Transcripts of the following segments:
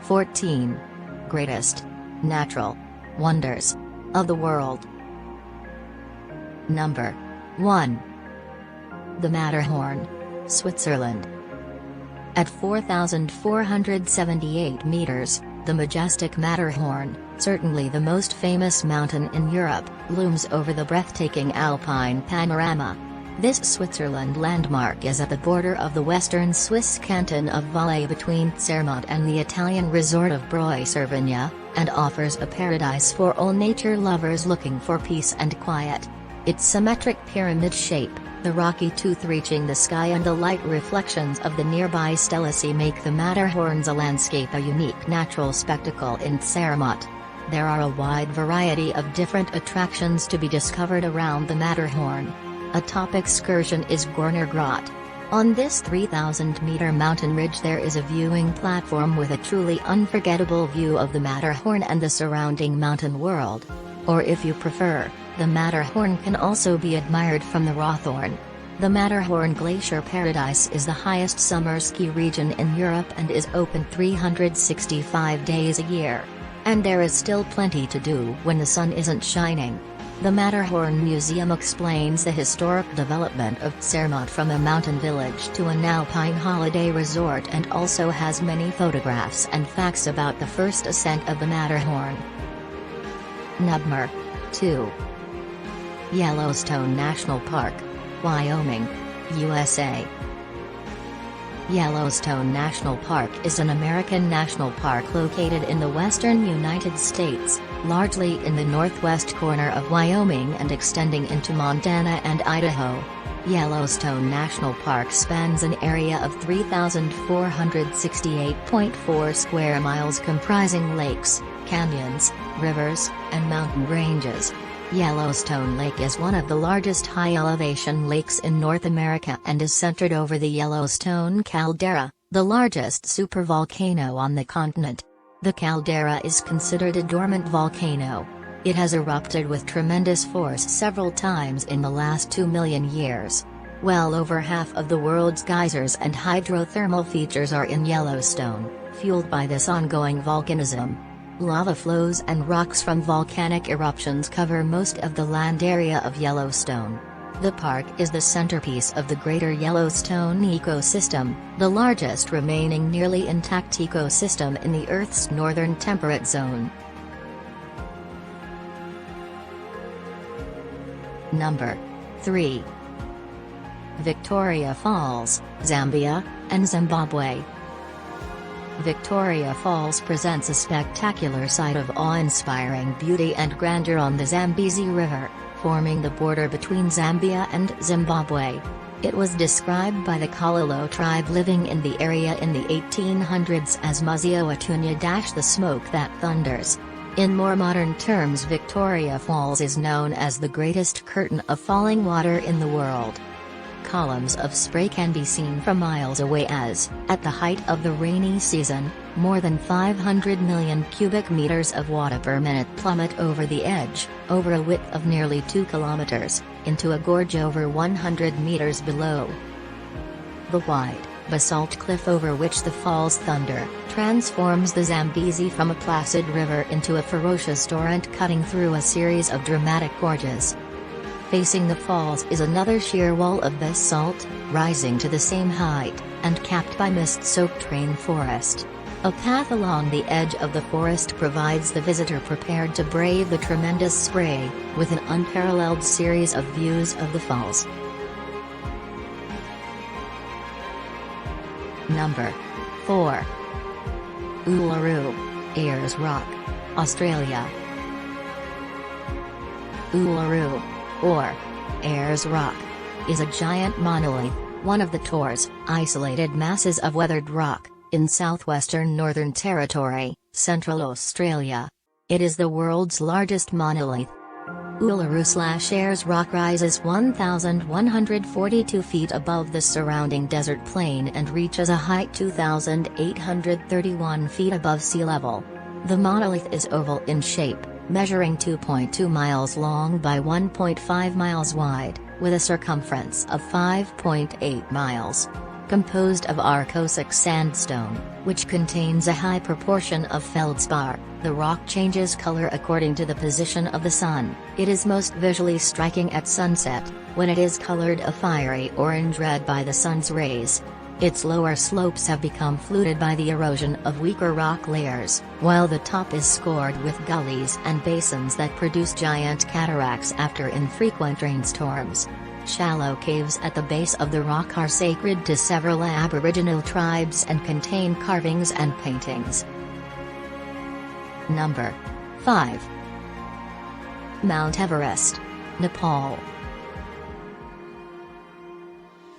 14. Greatest natural wonders of the world. Number 1. The Matterhorn, Switzerland. At 4,478 meters, the majestic Matterhorn, certainly the most famous mountain in Europe, looms over the breathtaking alpine panorama. This Switzerland landmark is at the border of the western Swiss canton of Valais between Zermatt and the Italian resort of Broye-sur-Vigne, and offers a paradise for all nature lovers looking for peace and quiet. Its symmetric pyramid shape, the rocky tooth reaching the sky and the light reflections of the nearby Stellici make the Matterhorn's landscape a unique natural spectacle in Zermatt. There are a wide variety of different attractions to be discovered around the Matterhorn. A top excursion is Gorner Grot. On this 3,000-meter mountain ridge there is a viewing platform with a truly unforgettable view of the Matterhorn and the surrounding mountain world. Or if you prefer, the Matterhorn can also be admired from the Rothorn. The Matterhorn Glacier Paradise is the highest summer ski region in Europe and is open 365 days a year. And there is still plenty to do when the sun isn't shining. The Matterhorn Museum explains the historic development of Zermatt from a mountain village to an alpine holiday resort and also has many photographs and facts about the first ascent of the Matterhorn. Number 2. Yellowstone National Park, Wyoming, USA. Yellowstone National Park is an American national park located in the western United States, largely in the northwest corner of Wyoming and extending into Montana and Idaho. Yellowstone National Park spans an area of 3,468.4 square miles comprising lakes, canyons, rivers, and mountain ranges. Yellowstone Lake is one of the largest high-elevation lakes in North America and is centered over the Yellowstone caldera, the largest supervolcano on the continent. The caldera is considered a dormant volcano. It has erupted with tremendous force several times in the last 2 million years. Well over half of the world's geysers and hydrothermal features are in Yellowstone, fueled by this ongoing volcanism. Lava flows and rocks from volcanic eruptions cover most of the land area of Yellowstone. The park is the centerpiece of the Greater Yellowstone ecosystem, the largest remaining nearly intact ecosystem in the Earth's northern temperate zone. Number 3. Victoria Falls, Zambia, and Zimbabwe. Victoria Falls presents a spectacular sight of awe-inspiring beauty and grandeur on the Zambezi River, forming the border between Zambia and Zimbabwe. It was described by the Kalalo tribe living in the area in the 1800s as Muzio-Atunya - the smoke that thunders. In more modern terms, Victoria Falls is known as the greatest curtain of falling water in the world. Columns of spray can be seen from miles away as, at the height of the rainy season, more than 500 million cubic meters of water per minute plummet over the edge, over a width of nearly 2 kilometers, into a gorge over 100 meters below. The wide, basalt cliff over which the falls thunder, transforms the Zambezi from a placid river into a ferocious torrent cutting through a series of dramatic gorges. Facing the falls is another sheer wall of basalt, rising to the same height, and capped by mist-soaked rainforest. A path along the edge of the forest provides the visitor prepared to brave the tremendous spray, with an unparalleled series of views of the falls. Number 4. Uluru, Ayers Rock, Australia. Uluru, or Ayers Rock, is a giant monolith, one of the Torres, isolated masses of weathered rock, in southwestern Northern Territory, Central Australia. It is the world's largest monolith. Uluru/Ayers Rock rises 1,142 feet above the surrounding desert plain and reaches a height 2,831 feet above sea level. The monolith is oval in shape, measuring 2.2 miles long by 1.5 miles wide, with a circumference of 5.8 miles. composed of Arcosic sandstone, which contains a high proportion of feldspar. The rock changes color according to the position of the sun. It is most visually striking at sunset, when it is colored a fiery orange-red by the sun's rays. Its lower slopes have become fluted by the erosion of weaker rock layers, while the top is scored with gullies and basins that produce giant cataracts after infrequent rainstorms. Shallow caves at the base of the rock are sacred to several Aboriginal tribes and contain carvings and paintings. Number 5. Mount Everest, Nepal.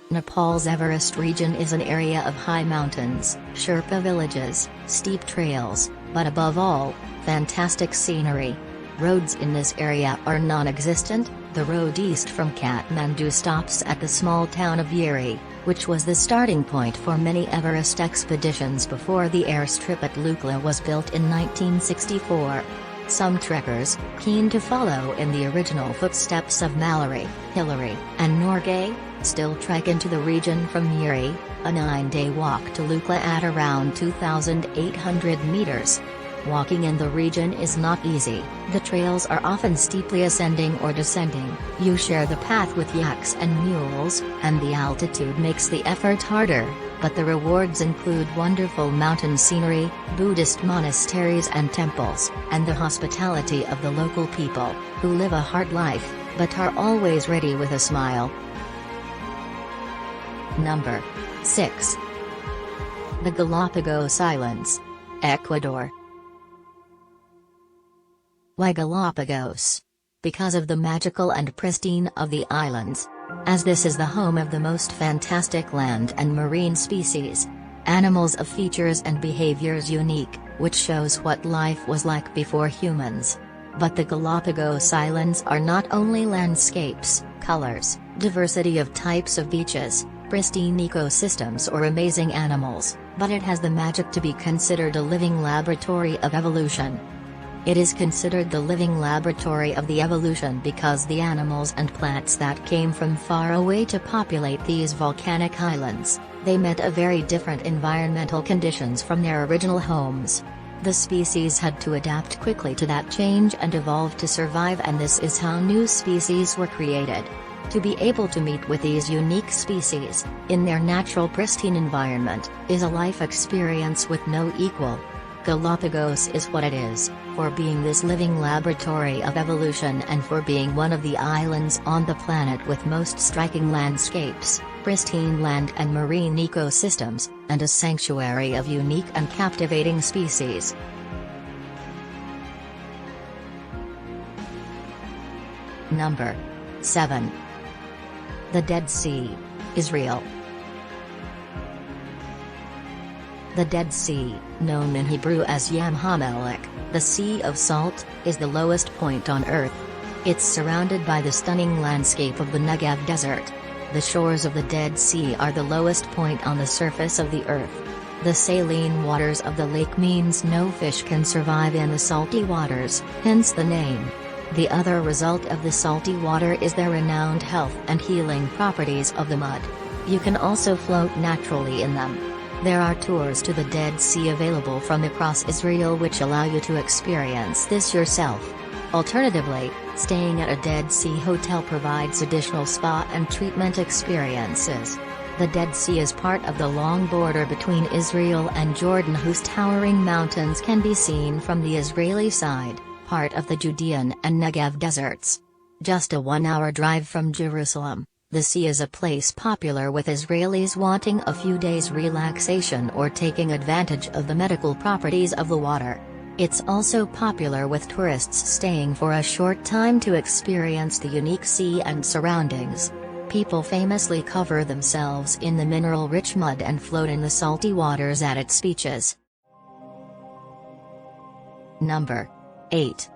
Nepal's Everest region is an area of high mountains, Sherpa villages, steep trails, but above all, fantastic scenery. Roads in this area are non-existent. The road east from Kathmandu stops at the small town of Yeri, which was the starting point for many Everest expeditions before the airstrip at Lukla was built in 1964. Some trekkers, keen to follow in the original footsteps of Mallory, Hillary, and Norgay, still trek into the region from Yeri, a 9-day walk to Lukla at around 2,800 meters. Walking in the region is not easy. The trails are often steeply ascending or descending. You share the path with yaks and mules, and the altitude makes the effort harder, but the rewards include wonderful mountain scenery, Buddhist monasteries and temples, and the hospitality of the local people, who live a hard life, but are always ready with a smile. Number 6. The Galapagos Islands, Ecuador. Why Galapagos? Because of the magical and pristine of the islands. As this is the home of the most fantastic land and marine species. Animals of features and behaviors unique, which shows what life was like before humans. But the Galapagos Islands are not only landscapes, colors, diversity of types of beaches, pristine ecosystems or amazing animals, but it has the magic to be considered a living laboratory of evolution. It is considered the living laboratory of the evolution because the animals and plants that came from far away to populate these volcanic islands, they met a very different environmental conditions from their original homes. The species had to adapt quickly to that change and evolve to survive, and this is how new species were created. To be able to meet with these unique species, in their natural pristine environment, is a life experience with no equal. Galapagos is what it is, for being this living laboratory of evolution and for being one of the islands on the planet with most striking landscapes, pristine land and marine ecosystems, and a sanctuary of unique and captivating species. Number 7. The Dead Sea, Israel. The Dead Sea, known in Hebrew as Yam HaMelech, the Sea of Salt, is the lowest point on Earth. It's surrounded by the stunning landscape of the Negev Desert. The shores of the Dead Sea are the lowest point on the surface of the Earth. The saline waters of the lake means no fish can survive in the salty waters, hence the name. The other result of the salty water is the renowned health and healing properties of the mud. You can also float naturally in them. There are tours to the Dead Sea available from across Israel which allow you to experience this yourself. Alternatively, staying at a Dead Sea hotel provides additional spa and treatment experiences. The Dead Sea is part of the long border between Israel and Jordan, whose towering mountains can be seen from the Israeli side, part of the Judean and Negev deserts. Just a 1-hour drive from Jerusalem. The sea is a place popular with Israelis wanting a few days relaxation or taking advantage of the medical properties of the water. It's also popular with tourists staying for a short time to experience the unique sea and surroundings. People famously cover themselves in the mineral-rich mud and float in the salty waters at its beaches. Number 8.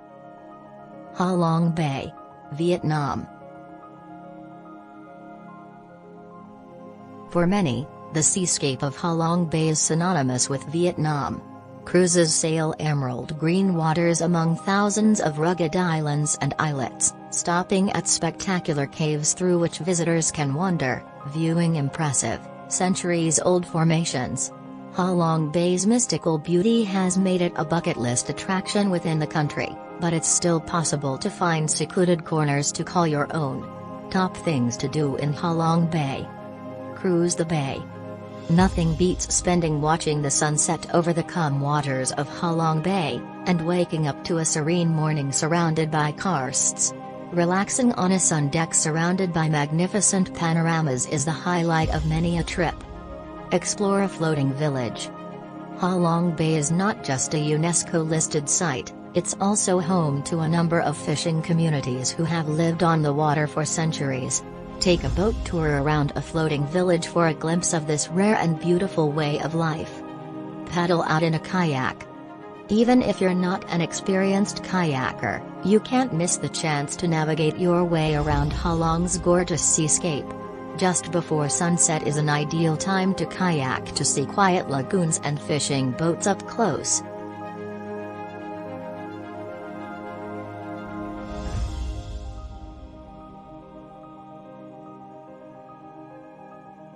Ha Long Bay, Vietnam. For many, the seascape of Ha Long Bay is synonymous with Vietnam. Cruises sail emerald green waters among thousands of rugged islands and islets, stopping at spectacular caves through which visitors can wander, viewing impressive, centuries-old formations. Halong Bay's mystical beauty has made it a bucket list attraction within the country, but it's still possible to find secluded corners to call your own. Top things to do in Halong Bay. Cruise the bay. Nothing beats spending watching the sunset over the calm waters of Halong Bay, and waking up to a serene morning surrounded by karsts. Relaxing on a sun deck surrounded by magnificent panoramas is the highlight of many a trip. Explore a floating village. Halong Bay is not just a UNESCO-listed site, it's also home to a number of fishing communities who have lived on the water for centuries. Take a boat tour around a floating village for a glimpse of this rare and beautiful way of life. Paddle out in a kayak. Even if you're not an experienced kayaker, you can't miss the chance to navigate your way around Halong's gorgeous seascape. Just before sunset is an ideal time to kayak to see quiet lagoons and fishing boats up close.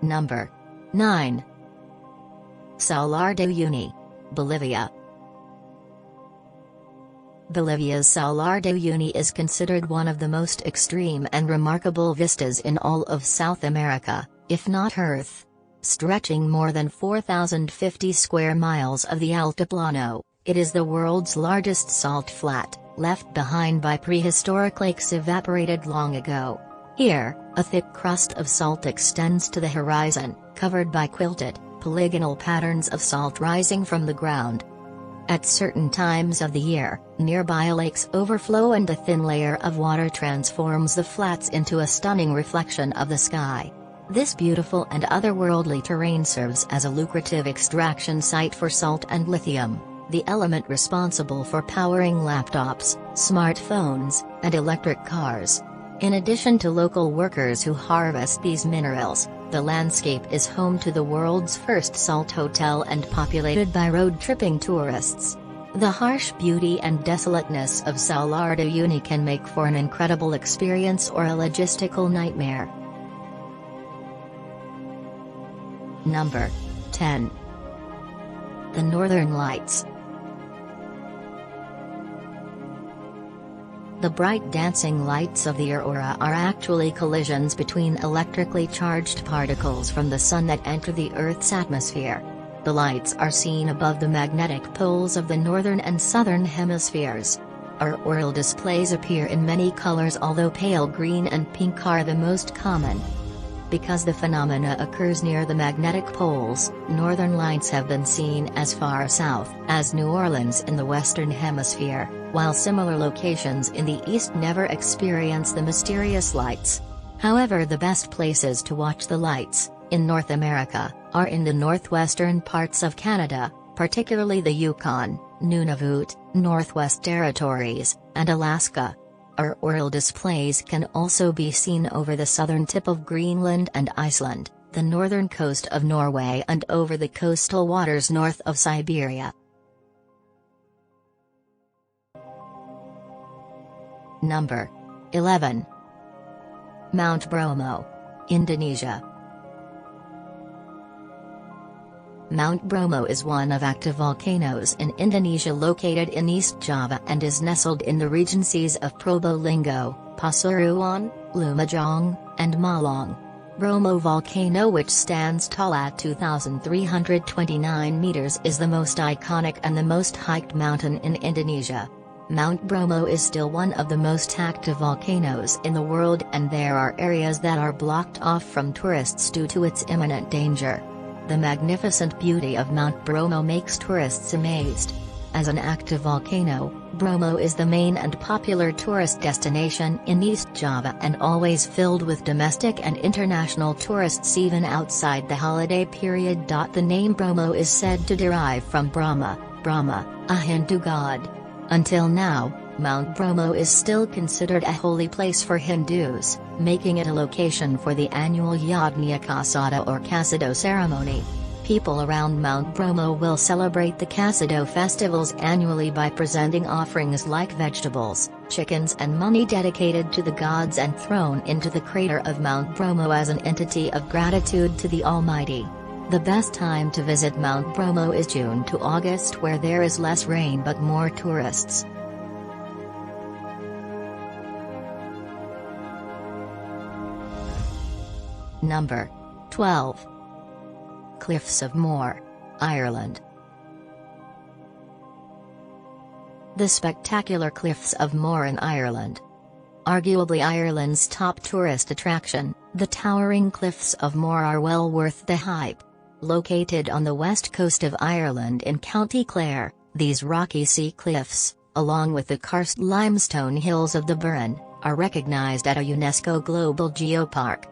Number 9. Salar de Uyuni, Bolivia. Bolivia's Salar de Uyuni is considered one of the most extreme and remarkable vistas in all of South America, if not Earth. Stretching more than 4,050 square miles of the Altiplano, it is the world's largest salt flat, left behind by prehistoric lakes evaporated long ago. Here, a thick crust of salt extends to the horizon, covered by quilted, polygonal patterns of salt rising from the ground. At certain times of the year, nearby lakes overflow and a thin layer of water transforms the flats into a stunning reflection of the sky. This beautiful and otherworldly terrain serves as a lucrative extraction site for salt and lithium, the element responsible for powering laptops, smartphones, and electric cars. In addition to local workers who harvest these minerals, the landscape is home to the world's first salt hotel and populated by road-tripping tourists. The harsh beauty and desolateness of Salar de Uyuni can make for an incredible experience or a logistical nightmare. Number 10. The Northern Lights. The bright dancing lights of the aurora are actually collisions between electrically charged particles from the sun that enter the Earth's atmosphere. The lights are seen above the magnetic poles of the northern and southern hemispheres. Auroral displays appear in many colors, although pale green and pink are the most common. Because the phenomena occurs near the magnetic poles, northern lights have been seen as far south as New Orleans in the western hemisphere, while similar locations in the east never experience the mysterious lights. However, the best places to watch the lights, in North America, are in the northwestern parts of Canada, particularly the Yukon, Nunavut, Northwest Territories, and Alaska. Auroral displays can also be seen over the southern tip of Greenland and Iceland, the northern coast of Norway, and over the coastal waters north of Siberia. Number 11. Mount Bromo, Indonesia. Mount Bromo is one of active volcanoes in Indonesia located in East Java and is nestled in the regencies of Probolinggo, Pasuruan, Lumajang, and Malang. Bromo volcano, which stands tall at 2,329 meters, is the most iconic and the most hiked mountain in Indonesia. Mount Bromo is still one of the most active volcanoes in the world, and there are areas that are blocked off from tourists due to its imminent danger. The magnificent beauty of Mount Bromo makes tourists amazed. As an active volcano, Bromo is the main and popular tourist destination in East Java and always filled with domestic and international tourists even outside the holiday period. The name Bromo is said to derive from Brahma, a Hindu god. Until now, Mount Bromo is still considered a holy place for Hindus, making it a location for the annual Yajna Kasada or Kasado ceremony. People around Mount Bromo will celebrate the Casado festivals annually by presenting offerings like vegetables, chickens and money dedicated to the gods and thrown into the crater of Mount Bromo as an entity of gratitude to the Almighty. The best time to visit Mount Bromo is June to August, where there is less rain but more tourists. Number 12. Cliffs of Moher, Ireland. The spectacular Cliffs of Moher in Ireland. Arguably Ireland's top tourist attraction, the towering Cliffs of Moher are well worth the hype. Located on the west coast of Ireland in County Clare, these rocky sea cliffs, along with the karst limestone hills of the Burren, are recognized at a UNESCO Global Geopark.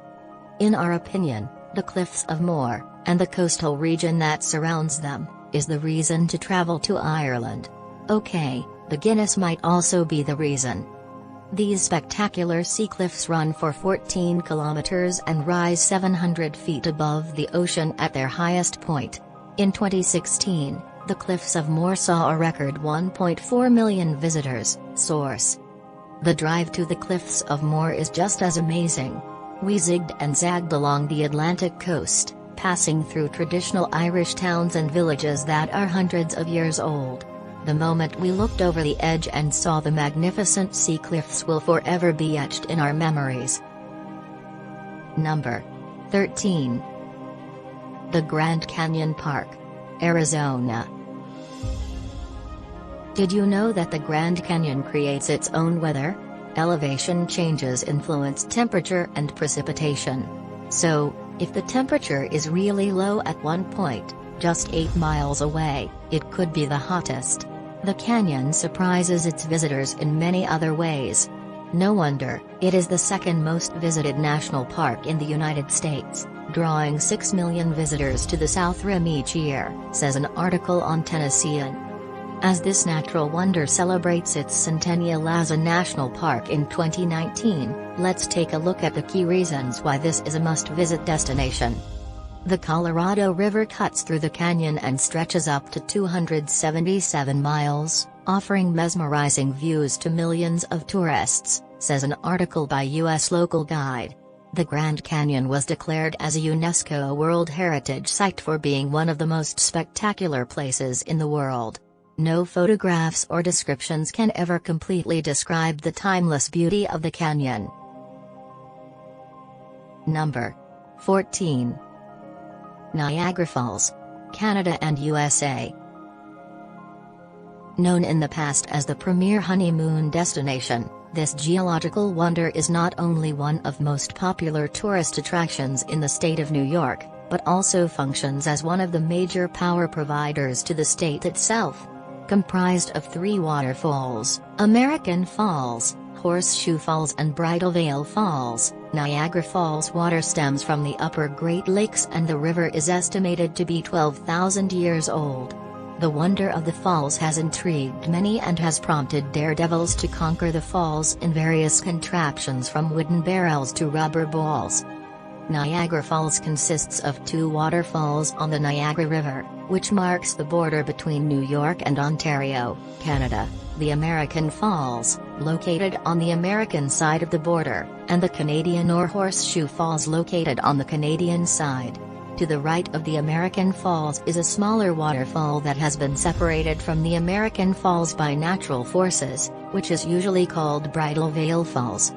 In our opinion, the Cliffs of Moher, and the coastal region that surrounds them, is the reason to travel to Ireland. Okay, the Guinness might also be the reason. These spectacular sea cliffs run for 14 kilometers and rise 700 feet above the ocean at their highest point. In 2016, the Cliffs of Moher saw a record 1.4 million visitors, source. The drive to the Cliffs of Moher is just as amazing. We zigged and zagged along the Atlantic coast, passing through traditional Irish towns and villages that are hundreds of years old. The moment we looked over the edge and saw the magnificent sea cliffs will forever be etched in our memories. Number 13. The Grand Canyon Park, Arizona. Did you know that the Grand Canyon creates its own weather? Elevation changes influence temperature and precipitation. So, if the temperature is really low at one point, just 8 miles away, it could be the hottest. The canyon surprises its visitors in many other ways. No wonder, it is the second most visited national park in the United States, drawing 6 million visitors to the South Rim each year, says an article on Tennessean. As this natural wonder celebrates its centennial as a national park in 2019, let's take a look at the key reasons why this is a must-visit destination. The Colorado River cuts through the canyon and stretches up to 277 miles, offering mesmerizing views to millions of tourists, says an article by U.S. Local Guide. The Grand Canyon was declared as a UNESCO World Heritage Site for being one of the most spectacular places in the world. No photographs or descriptions can ever completely describe the timeless beauty of the canyon. Number 14. Niagara Falls, Canada and USA. Known in the past as the premier honeymoon destination, this geological wonder is not only one of most popular tourist attractions in the state of New York, but also functions as one of the major power providers to the state itself. Comprised of 3 waterfalls, American Falls, Horseshoe Falls and Bridal Veil Falls, Niagara Falls water stems from the upper Great Lakes and the river is estimated to be 12,000 years old. The wonder of the falls has intrigued many and has prompted daredevils to conquer the falls in various contraptions from wooden barrels to rubber balls. Niagara Falls consists of 2 waterfalls on the Niagara River, which marks the border between New York and Ontario, Canada, the American Falls, located on the American side of the border, and the Canadian or Horseshoe Falls located on the Canadian side. To the right of the American Falls is a smaller waterfall that has been separated from the American Falls by natural forces, which is usually called Bridal Veil Falls.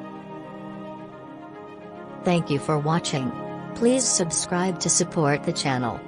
Thank you for watching. Please subscribe to support the channel.